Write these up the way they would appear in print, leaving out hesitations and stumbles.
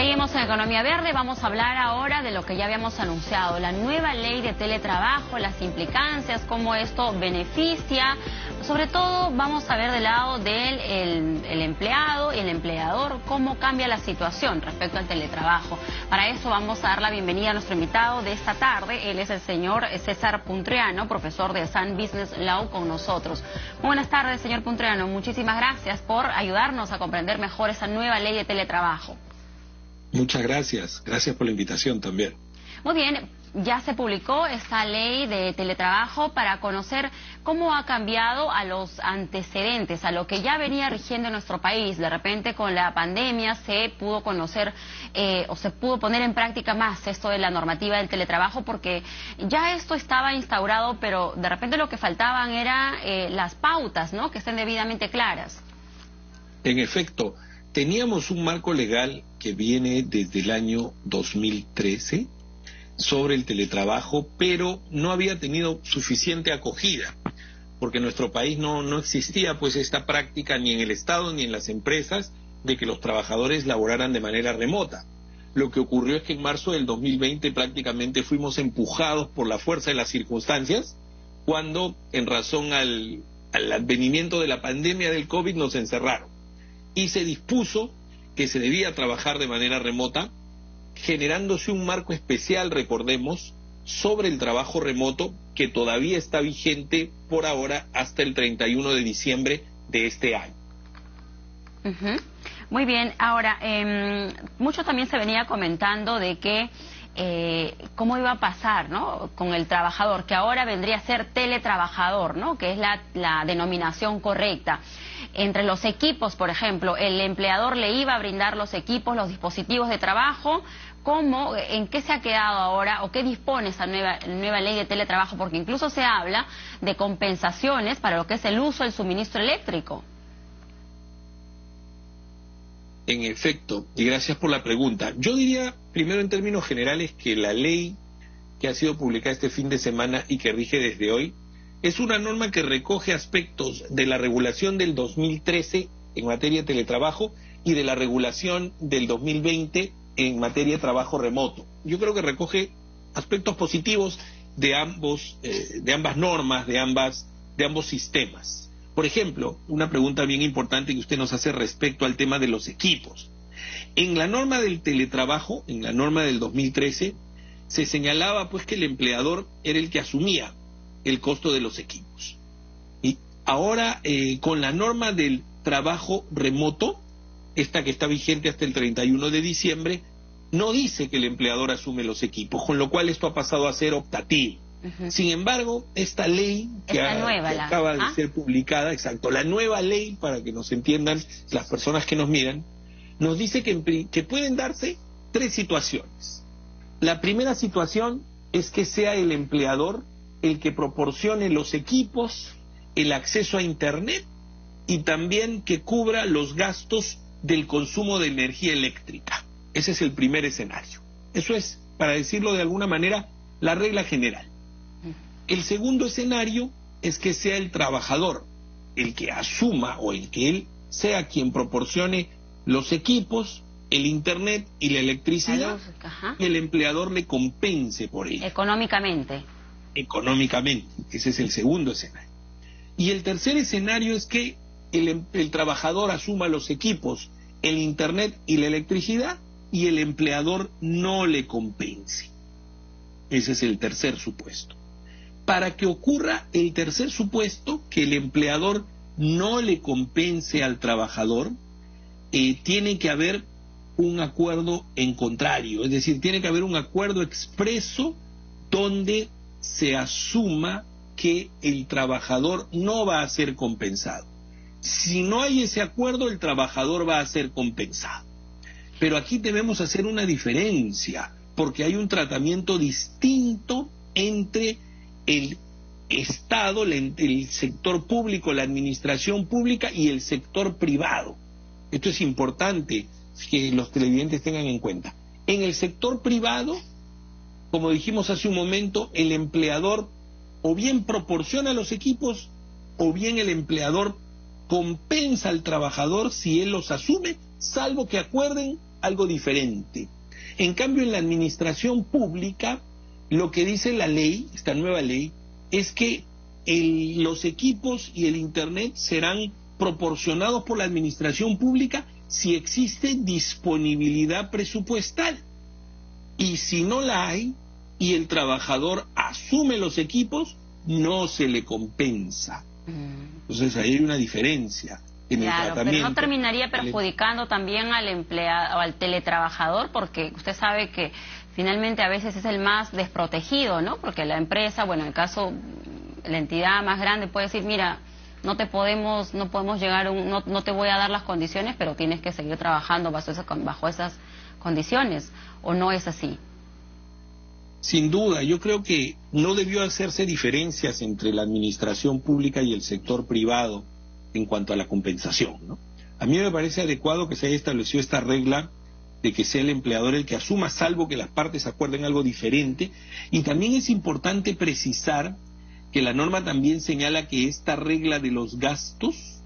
Seguimos en Economía Verde, vamos a hablar ahora de lo que ya habíamos anunciado, la nueva ley de teletrabajo, las implicancias, cómo esto beneficia. Sobre todo vamos a ver del lado del el empleado y el empleador, cómo cambia la situación respecto al teletrabajo. Para eso vamos a dar la bienvenida a nuestro invitado de esta tarde. Él es el señor César Puntriano, profesor de Sun Business Law, con nosotros. Muy buenas tardes, señor Puntriano. Muchísimas gracias por ayudarnos a comprender mejor esa nueva ley de teletrabajo. Muchas gracias. Gracias por la invitación también. Muy bien, ya se publicó esta ley de teletrabajo para conocer cómo ha cambiado a los antecedentes, a lo que ya venía rigiendo en nuestro país. De repente con la pandemia se pudo conocer o se pudo poner en práctica más esto de la normativa del teletrabajo, porque ya esto estaba instaurado, pero de repente lo que faltaban eran las pautas, ¿no?, que estén debidamente claras. En efecto, teníamos un marco legal que viene desde el año 2013 sobre el teletrabajo, pero no había tenido suficiente acogida, porque en nuestro país no existía pues esta práctica ni en el Estado ni en las empresas de que los trabajadores laboraran de manera remota. Lo que ocurrió es que en marzo del 2020 prácticamente fuimos empujados por la fuerza de las circunstancias, cuando en razón al advenimiento de la pandemia del COVID nos encerraron. Y se dispuso que se debía trabajar de manera remota, generándose un marco especial, recordemos, sobre el trabajo remoto, que todavía está vigente por ahora hasta el 31 de diciembre de este año. Muy bien, ahora, mucho también se venía comentando de que cómo iba a pasar, ¿no?, con el trabajador, que ahora vendría a ser teletrabajador, ¿no?, que es la denominación correcta. Entre los equipos, por ejemplo, el empleador le iba a brindar los equipos, los dispositivos de trabajo. ¿Cómo, en qué se ha quedado ahora o qué dispone esa nueva ley de teletrabajo? Porque incluso se habla de compensaciones para lo que es el uso del suministro eléctrico. En efecto, y gracias por la pregunta. Yo diría, primero en términos generales, que la ley que ha sido publicada este fin de semana y que rige desde hoy es una norma que recoge aspectos de la regulación del 2013 en materia de teletrabajo y de la regulación del 2020 en materia de trabajo remoto. Yo creo que recoge aspectos positivos de ambas normas, de ambos sistemas. Por ejemplo, una pregunta bien importante que usted nos hace respecto al tema de los equipos. En la norma del teletrabajo, en la norma del 2013, se señalaba pues que el empleador era el que asumía el costo de los equipos. Y ahora, con la norma del trabajo remoto, esta que está vigente hasta el 31 de diciembre, no dice que el empleador asume los equipos, con lo cual esto ha pasado a ser optativo. Sin embargo, esta ley que acaba de ser publicada, exacto, la nueva ley, para que nos entiendan las personas que nos miran, nos dice que pueden darse tres situaciones. La primera situación es que sea el empleador el que proporcione los equipos, el acceso a Internet y también que cubra los gastos del consumo de energía eléctrica. Ese es el primer escenario. Eso es, para decirlo de alguna manera, la regla general. El segundo escenario es que sea el trabajador el que asuma o el que él sea quien proporcione los equipos, el Internet y la electricidad, y el empleador le compense por ello. Económicamente. Económicamente, ese es el segundo escenario. Y el tercer escenario es que el trabajador asuma los equipos, el Internet y la electricidad, y el empleador no le compense. Ese es el tercer supuesto. Para que ocurra el tercer supuesto, que el empleador no le compense al trabajador, tiene que haber un acuerdo en contrario, es decir, tiene que haber un acuerdo expreso donde se asuma que el trabajador no va a ser compensado. Si no hay ese acuerdo, el trabajador va a ser compensado. Pero aquí debemos hacer una diferencia, porque hay un tratamiento distinto entre el Estado, el sector público, la administración pública y el sector privado. Esto es importante que los televidentes tengan en cuenta. En el sector privado, como dijimos hace un momento, el empleador o bien proporciona los equipos o bien el empleador compensa al trabajador si él los asume, salvo que acuerden algo diferente. En cambio, en la administración pública, lo que dice la ley, esta nueva ley, es que los equipos y el Internet serán proporcionados por la administración pública si existe disponibilidad presupuestal. Y si no la hay y el trabajador asume los equipos, no se le compensa. Entonces ahí hay una diferencia en el tratamiento. Pero no terminaría perjudicando también al empleado o al teletrabajador, porque usted sabe que finalmente a veces es el más desprotegido, ¿no? Porque la empresa, bueno, en el caso, la entidad más grande puede decir, mira, no podemos llegar, no te voy a dar las condiciones, pero tienes que seguir trabajando bajo esas condiciones, ¿o no es así? Sin duda, yo creo que no debió hacerse diferencias entre la administración pública y el sector privado en cuanto a la compensación, ¿no? A mí me parece adecuado que se haya establecido esta regla de que sea el empleador el que asuma, salvo que las partes acuerden algo diferente. Y también es importante precisar que la norma también señala que esta regla de los gastos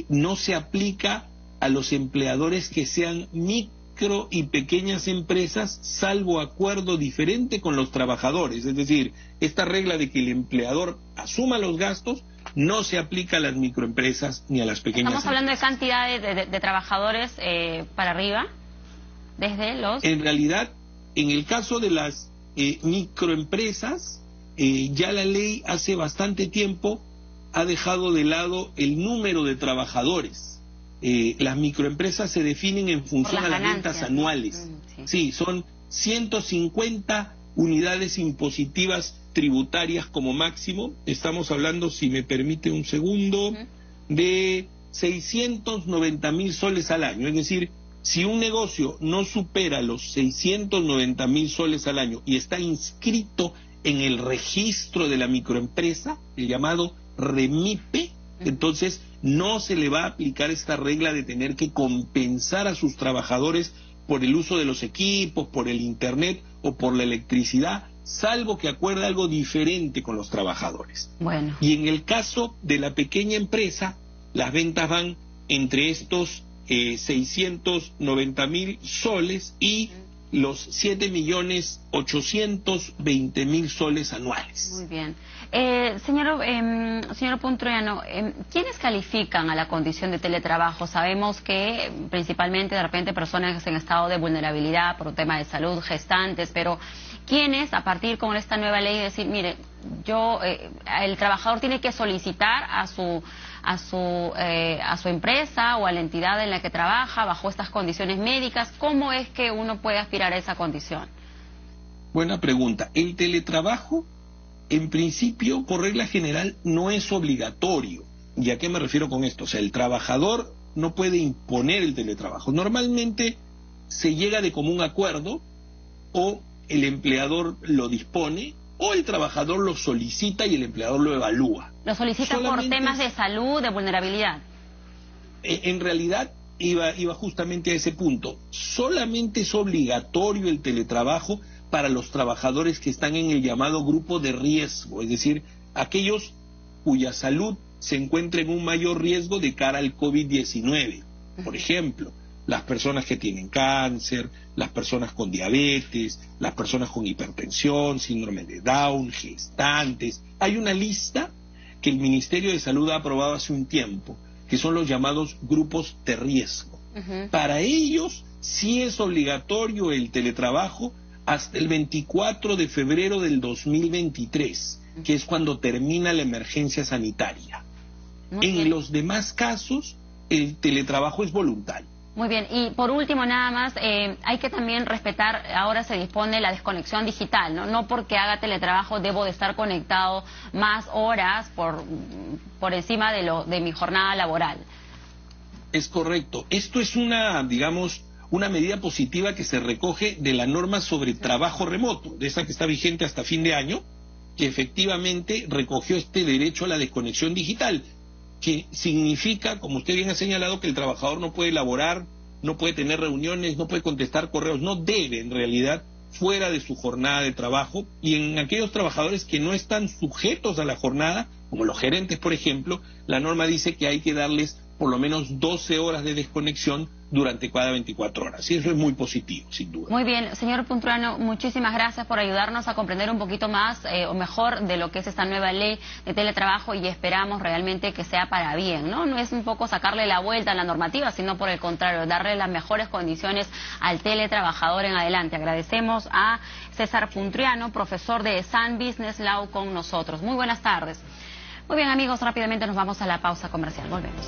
no se aplica a los empleadores que sean micro y pequeñas empresas, salvo acuerdo diferente con los trabajadores. Es decir, esta regla de que el empleador asuma los gastos no se aplica a las microempresas ni a las pequeñas empresas. Estamos hablando de cantidades de trabajadores para arriba, desde los... En realidad, en el caso de las microempresas, ya la ley hace bastante tiempo ha dejado de lado el número de trabajadores. Las microempresas se definen en función a las ventas anuales. Sí, son 150 unidades impositivas tributarias como máximo. Estamos hablando, si me permite un segundo, de 690.000 soles al año. Es decir, si un negocio no supera los 690.000 soles al año y está inscrito en el registro de la microempresa, el llamado REMIPE, entonces no se le va a aplicar esta regla de tener que compensar a sus trabajadores por el uso de los equipos, por el Internet o por la electricidad, salvo que acuerde algo diferente con los trabajadores. Bueno. Y en el caso de la pequeña empresa, las ventas van entre estos 690.000 soles y los 7.820.000 soles anuales. Muy bien. Señor Puntroyano, ¿quiénes califican a la condición de teletrabajo? Sabemos que principalmente de repente personas en estado de vulnerabilidad por un tema de salud, gestantes, pero ¿quiénes a partir con esta nueva ley decir, mire, el trabajador tiene que solicitar a su empresa o a la entidad en la que trabaja bajo estas condiciones médicas? ¿Cómo es que uno puede aspirar a esa condición? Buena pregunta. El teletrabajo, en principio, por regla general, no es obligatorio. ¿Y a qué me refiero con esto? O sea, el trabajador no puede imponer el teletrabajo. Normalmente se llega de común acuerdo, o el empleador lo dispone, o el trabajador lo solicita y el empleador lo evalúa. ¿Lo solicita por temas de salud, de vulnerabilidad? En realidad iba justamente a ese punto. Solamente es obligatorio el teletrabajo para los trabajadores que están en el llamado grupo de riesgo, es decir, aquellos cuya salud se encuentra en un mayor riesgo de cara al COVID-19. Por ejemplo, las personas que tienen cáncer, las personas con diabetes, las personas con hipertensión, síndrome de Down, gestantes. Hay una lista que el Ministerio de Salud ha aprobado hace un tiempo, que son los llamados grupos de riesgo. Para ellos sí es obligatorio el teletrabajo hasta el 24 de febrero del 2023, que es cuando termina la emergencia sanitaria. En los demás casos, el teletrabajo es voluntario. Muy bien, y por último nada más, hay que también respetar, ahora se dispone la desconexión digital, ¿no? No porque haga teletrabajo debo de estar conectado más horas por encima de mi jornada laboral. Es correcto. Esto es una medida positiva que se recoge de la norma sobre trabajo remoto, de esa que está vigente hasta fin de año, que efectivamente recogió este derecho a la desconexión digital, que significa, como usted bien ha señalado, que el trabajador no puede laborar, no puede tener reuniones, no puede contestar correos, no debe en realidad fuera de su jornada de trabajo. Y en aquellos trabajadores que no están sujetos a la jornada, como los gerentes por ejemplo, la norma dice que hay que darles por lo menos 12 horas de desconexión durante cada 24 horas. Y eso es muy positivo, sin duda. Muy bien, señor Punturiano, muchísimas gracias por ayudarnos a comprender un poquito más o mejor de lo que es esta nueva ley de teletrabajo y esperamos realmente que sea para bien, ¿no? No es un poco sacarle la vuelta a la normativa, sino por el contrario, darle las mejores condiciones al teletrabajador en adelante. Agradecemos a César Punturiano, profesor de Sun Business Law, con nosotros. Muy buenas tardes. Muy bien, amigos, rápidamente nos vamos a la pausa comercial. Volvemos.